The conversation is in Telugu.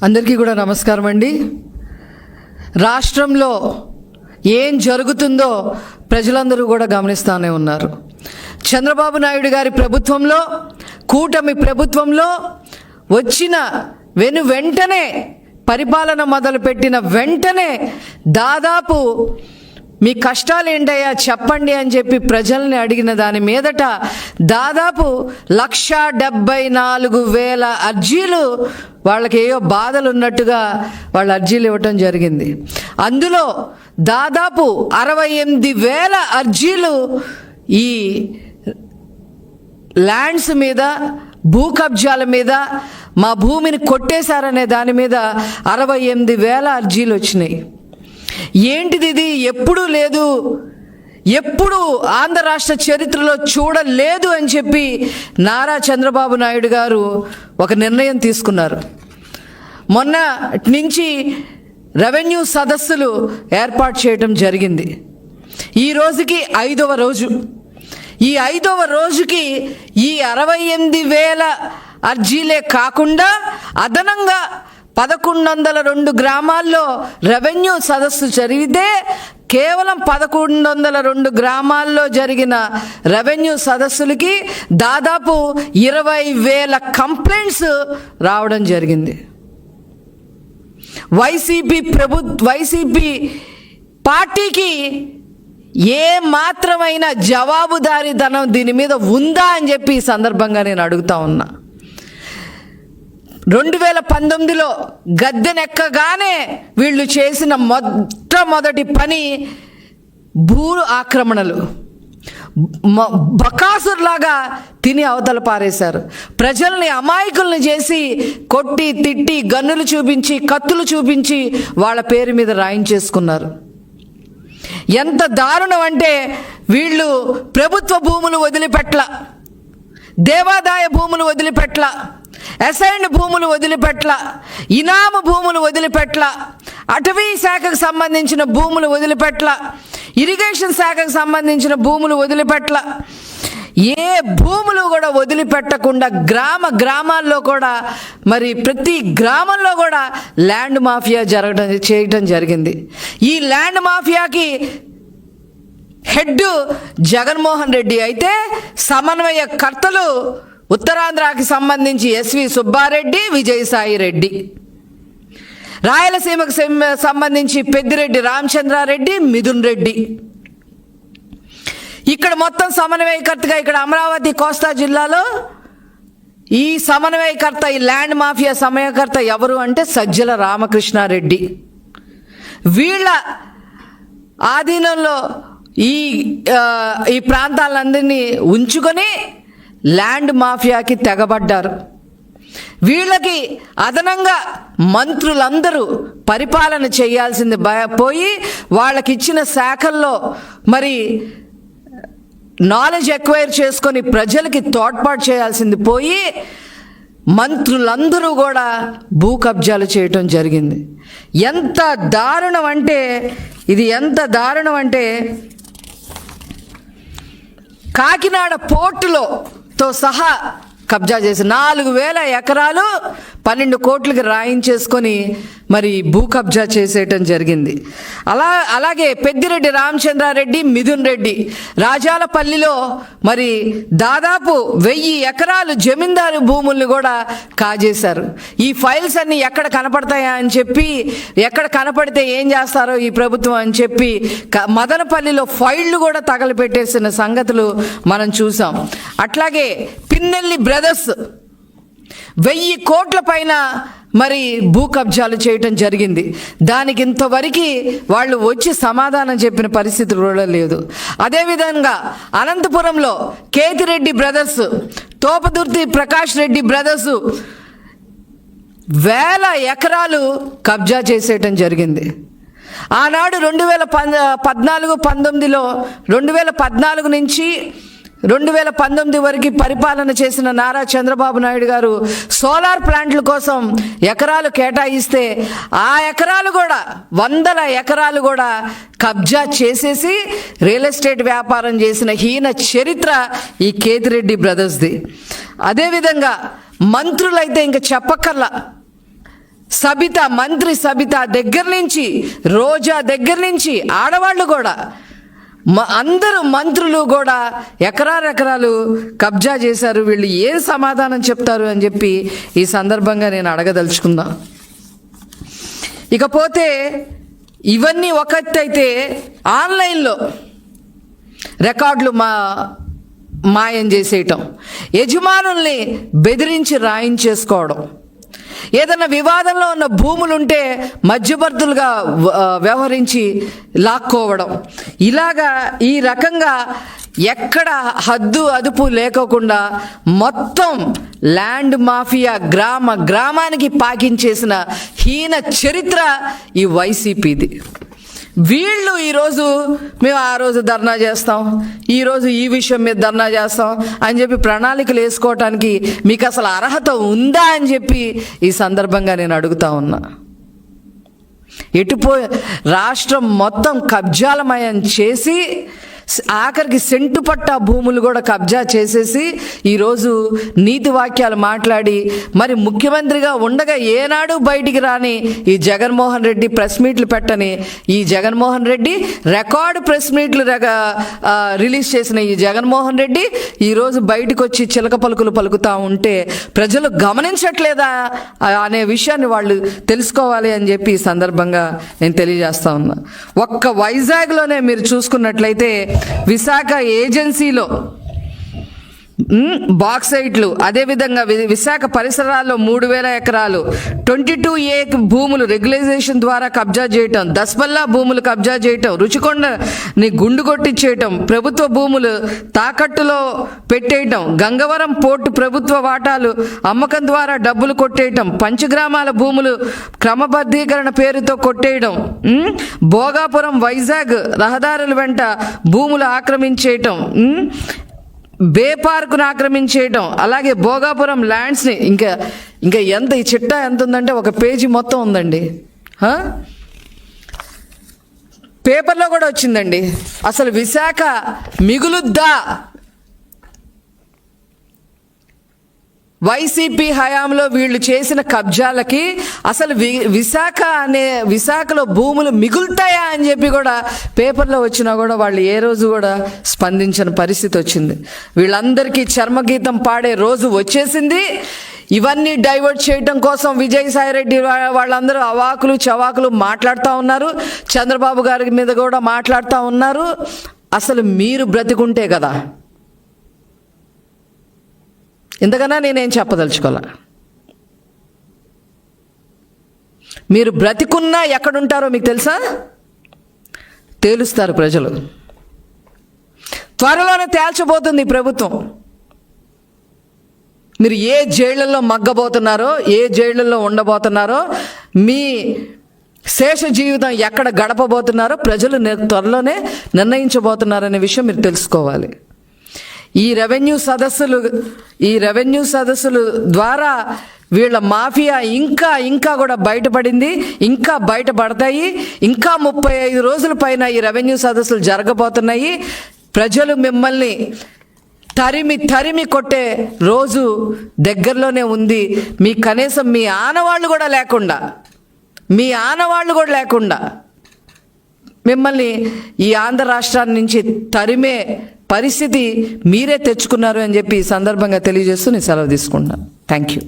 అందరికీ కూడా నమస్కారం అండి. రాష్ట్రంలో ఏం జరుగుతుందో ప్రజలందరూ కూడా గమనిస్తూనే ఉన్నారు. చంద్రబాబు నాయుడు గారి ప్రభుత్వంలో, కూటమి ప్రభుత్వంలో వచ్చిన వెంటనే పరిపాలన మొదలుపెట్టిన వెంటనే దాదాపు మీ కష్టాలు ఏంటయ్యా చెప్పండి అని చెప్పి ప్రజల్ని అడిగిన దాని మీదట దాదాపు 174,000 అర్జీలు, వాళ్ళకి ఏయో బాధలు ఉన్నట్టుగా వాళ్ళ అర్జీలు ఇవ్వటం జరిగింది. అందులో దాదాపు 68,000 అర్జీలు ఈ ల్యాండ్స్ మీద, భూ కబ్జాల మీద, మా భూమిని కొట్టేశారనే దాని మీద 68,000 అర్జీలు వచ్చినాయి. ఏంటిది ఇది? ఎప్పుడూ లేదు, ఎప్పుడు ఆంధ్ర రాష్ట్ర చరిత్రలో చూడలేదు అని చెప్పి నారా చంద్రబాబు నాయుడు గారు ఒక నిర్ణయం తీసుకున్నారు. మొన్న నుంచి రెవెన్యూ సదస్సులు ఏర్పాటు చేయడం జరిగింది. ఈ రోజుకి 5వ రోజు. ఈ 5వ రోజుకి ఈ 68,000 అర్జీలే కాకుండా అదనంగా 1,102 గ్రామాల్లో రెవెన్యూ సదస్సు జరిగితే కేవలం 1,102 గ్రామాల్లో జరిగిన రెవెన్యూ సదస్సులకి దాదాపు 20,000 కంప్లైంట్స్ రావడం జరిగింది. వైసీపీ పార్టీకి ఏ మాత్రమైన జవాబుదారీతనం దీని మీద ఉందా అని చెప్పి ఈ సందర్భంగా నేను అడుగుతా ఉన్నా. 2019లో గద్దెనెక్కగానే వీళ్ళు చేసిన మొట్టమొదటి పని భూ ఆక్రమణలు. బకాసుర్లాగా తిని అవతల పారేశారు. ప్రజల్ని అమాయకుల్ని చేసి కొట్టి తిట్టి గన్నులు చూపించి కత్తులు చూపించి వాళ్ళ పేరు మీద రాయించేసుకున్నారు. ఎంత దారుణం అంటే వీళ్ళు ప్రభుత్వ భూములు వదిలిపెట్ల, దేవాదాయ భూములు వదిలిపెట్ల, అసైన్డ్ భూములు వదిలిపెట్ల, ఇనాము భూములు వదిలిపెట్ల, అటవీ శాఖకు సంబంధించిన భూములు వదిలిపెట్ల, ఇరిగేషన్ శాఖకు సంబంధించిన భూములు వదిలిపెట్ల, ఏ భూములు కూడా వదిలిపెట్టకుండా గ్రామాల్లో కూడా, మరి ప్రతి గ్రామంలో కూడా ల్యాండ్ మాఫియా చేయటం జరిగింది. ఈ ల్యాండ్ మాఫియాకి హెడ్ జగన్మోహన్ రెడ్డి అయితే సమన్వయకర్తలు ఉత్తరాంధ్రకి సంబంధించి ఎస్వి సుబ్బారెడ్డి, విజయసాయి రెడ్డి, రాయలసీమకు సంబంధించి పెద్దిరెడ్డి రామచంద్రారెడ్డి, మిథున్ రెడ్డి. ఇక్కడ మొత్తం సమన్వయకర్తగా ఇక్కడ అమరావతి కోస్తా జిల్లాలో ఈ సమన్వయకర్త, ఈ ల్యాండ్ మాఫియా సమన్వయకర్త ఎవరు అంటే సజ్జల రామకృష్ణారెడ్డి. వీళ్ళ ఆధీనంలో ఈ ప్రాంతాలందరినీ ఉంచుకొని ల్యాండ్ మాఫియాకి తెగబడ్డారు. వీళ్ళకి అదనంగా మంత్రులందరూ పరిపాలన చేయాల్సింది పోయి వాళ్ళకిచ్చిన శాఖల్లో మరి నాలెడ్జ్ ఎక్వైర్ చేసుకొని ప్రజలకి తోడ్పాటు చేయాల్సింది పోయి మంత్రులందరూ కూడా భూ కబ్జాలు చేయటం జరిగింది. ఎంత దారుణం అంటే కాకినాడ పోర్టుతో సహా కబ్జా చేసి 4,000 ఎకరాలు 12 కోట్లకి రాయించేసుకొని మరి భూ కబ్జా చేసేయటం జరిగింది. అలాగే పెద్దిరెడ్డి రామచంద్రారెడ్డి, మిథున్ రెడ్డి రాజాలపల్లిలో మరి దాదాపు 1000 ఎకరాలు జమీందారు భూముల్ని కూడా కాజేశారు. ఈ ఫైల్స్ అన్ని ఎక్కడ కనపడతాయా అని చెప్పి, ఎక్కడ కనపడితే ఏం చేస్తారో ఈ ప్రభుత్వం అని చెప్పి మదనపల్లిలో ఫైళ్లు కూడా తగలపెట్టేసిన సంగతులు మనం చూసాం. అట్లాగే పిన్నెల్లి బ్రదర్స్ 1000 కోట్ల పైన మరి భూ కబ్జాలు చేయటం జరిగింది. దానికి ఇంతవరకు వాళ్ళు వచ్చి సమాధానం చెప్పిన పరిస్థితి కూడా లేదు. అదేవిధంగా అనంతపురంలో కేతిరెడ్డి బ్రదర్స్, తోపదుర్తి ప్రకాష్ రెడ్డి బ్రదర్స్ 1000 ఎకరాలు కబ్జా చేసేయటం జరిగింది. ఆనాడు 2014-19లో 2014 నుంచి 2019 వరకు పరిపాలన చేసిన నారా చంద్రబాబు నాయుడు గారు సోలార్ ప్లాంట్ల కోసం ఎకరాలు కేటాయిస్తే ఆ ఎకరాలు కూడా 100 ఎకరాలు కూడా కబ్జా చేసేసి రియల్ ఎస్టేట్ వ్యాపారం చేసిన హీన చరిత్ర ఈ కేతిరెడ్డి బ్రదర్స్ది. అదేవిధంగా మంత్రులైతే ఇంకా చెప్పక్కర్లా, మంత్రి సబిత దగ్గర నుంచి, రోజా దగ్గర నుంచి, ఆడవాళ్ళు కూడా అందరూ మంత్రులు కూడా ఎకరాలు కబ్జా చేశారు. వీళ్ళు ఏం సమాధానం చెప్తారు అని చెప్పి ఈ సందర్భంగా నేను అడగదలుచుకుందాం. ఇకపోతే ఇవన్నీ ఒకటైతే ఆన్లైన్లో రికార్డులు మాయం చేసేయటం, యజమానుల్ని బెదిరించి రాయించేసుకోవడం, ఏదైనా వివాదంలో ఉన్న భూములుంటే మధ్యవర్తులుగా వ్యవహరించి లాక్కోవడం, ఇలాగా ఈ రకంగా ఎక్కడ హద్దు అదుపు లేకోకుండా మొత్తం ల్యాండ్ మాఫియా గ్రామానికి పాకించేసిన హీన చరిత్ర ఈ వైసీపీది. వీళ్ళు ఈరోజు మేము ఆ రోజు ధర్నా చేస్తాం, ఈరోజు ఈ విషయం మీద ధర్నా చేస్తాం అని చెప్పి ప్రణాళికలు వేసుకోవటానికి మీకు అసలు అర్హత ఉందా అని చెప్పి ఈ సందర్భంగా నేను అడుగుతా ఉన్నా. రాష్ట్రం మొత్తం కబ్జాలమయం చేసి ఆఖరికి సెంటు పట్టా భూములు కూడా కబ్జా చేసేసి ఈరోజు నీతి వాక్యాలు మాట్లాడి మరి ముఖ్యమంత్రిగా ఉండగా ఏనాడు బయటికి రాని ఈ జగన్మోహన్ రెడ్డి ప్రెస్ మీట్లు పెట్టని ఈ జగన్మోహన్ రెడ్డి రికార్డు ప్రెస్ మీట్లు రిలీజ్ చేసిన ఈ జగన్మోహన్ రెడ్డి ఈరోజు బయటకు వచ్చి చిలక పలుకులు పలుకుతూ ఉంటే ప్రజలు గమనించట్లేదా అనే విషయాన్ని వాళ్ళు తెలుసుకోవాలి అని చెప్పి ఈ సందర్భంగా నేను తెలియజేస్తా ఉన్నా. ఒక్క వైజాగ్లోనే మీరు చూసుకున్నట్లయితే విశాఖ ఏజెన్సీలో బాక్సైట్లు, అదేవిధంగా విశాఖ పరిసరాల్లో 3,000 ఎకరాలు 22A భూములు రెగ్యులైజేషన్ ద్వారా కబ్జా చేయటం, దస్పల్లా భూములు కబ్జా చేయటం, రుచికొండని గుండు కొట్టించేయటం, ప్రభుత్వ భూములు తాకట్టులో పెట్టేయటం, గంగవరం పోర్టు ప్రభుత్వ వాటాలు అమ్మకం ద్వారా డబ్బులు కొట్టేయటం, పంచగ్రామాల భూములు క్రమబద్ధీకరణ పేరుతో కొట్టేయడం, భోగాపురం వైజాగ్ రహదారుల వెంట భూములు ఆక్రమించేయటం, బే పార్కును ఆక్రమించేయటం, అలాగే భోగాపురం ల్యాండ్స్ని ఇంకా ఎంత ఈ చిట్టా ఎంత ఉందంటే ఒక పేజీ మొత్తం ఉందండి. పేపర్లో కూడా వచ్చిందండి. అసలు విశాఖ మిగులుద్దా? వైసీపీ హయాంలో వీళ్ళు చేసిన కబ్జాలకి అసలు విశాఖలో భూములు మిగులుతాయా అని చెప్పి కూడా పేపర్లో వచ్చినా కూడా వాళ్ళు ఏ రోజు కూడా స్పందించిన పరిస్థితి వచ్చింది. వీళ్ళందరికీ చర్మగీతం పాడే రోజు వచ్చేసింది. ఇవన్నీ డైవర్ట్ చేయడం కోసం విజయసాయిరెడ్డి వాళ్ళందరూ అవాకులు చవాకులు మాట్లాడుతూ ఉన్నారు. చంద్రబాబు గారి మీద కూడా మాట్లాడుతూ ఉన్నారు. అసలు మీరు బ్రతికుంటే కదా, ఇంతకన్నా నేనేం చెప్పదలుచుకోలే. మీరు బ్రతికున్నా ఎక్కడుంటారో మీకు తెలుసా? తేలుస్తారు ప్రజలు. త్వరలోనే తేల్చబోతుంది ప్రభుత్వం. మీరు ఏ జైళ్ళల్లో మగ్గబోతున్నారో, ఏ జైళ్ళల్లో ఉండబోతున్నారో, మీ శేష జీవితం ఎక్కడ గడపబోతున్నారో ప్రజలు త్వరలోనే నిర్ణయించబోతున్నారనే విషయం మీరు తెలుసుకోవాలి. ఈ రెవెన్యూ సదస్సులు ద్వారా వీళ్ళ మాఫియా ఇంకా కూడా బయటపడింది, ఇంకా బయటపడతాయి. ఇంకా 35 రోజుల పైన ఈ రెవెన్యూ సదస్సులు జరగబోతున్నాయి. ప్రజలు మిమ్మల్ని తరిమి కొట్టే రోజు దగ్గరలోనే ఉంది. మీ కనీసం మీ ఆనవాళ్ళు కూడా లేకుండా మిమ్మల్ని ఈ ఆంధ్ర రాష్ట్రాన్ని నుంచి తరిమే పరిస్థితి మీరే తెచ్చుకున్నారు అని చెప్పి ఈ సందర్భంగా తెలియజేస్తూ నేను సెలవు తీసుకుంటున్నాను. Thank you.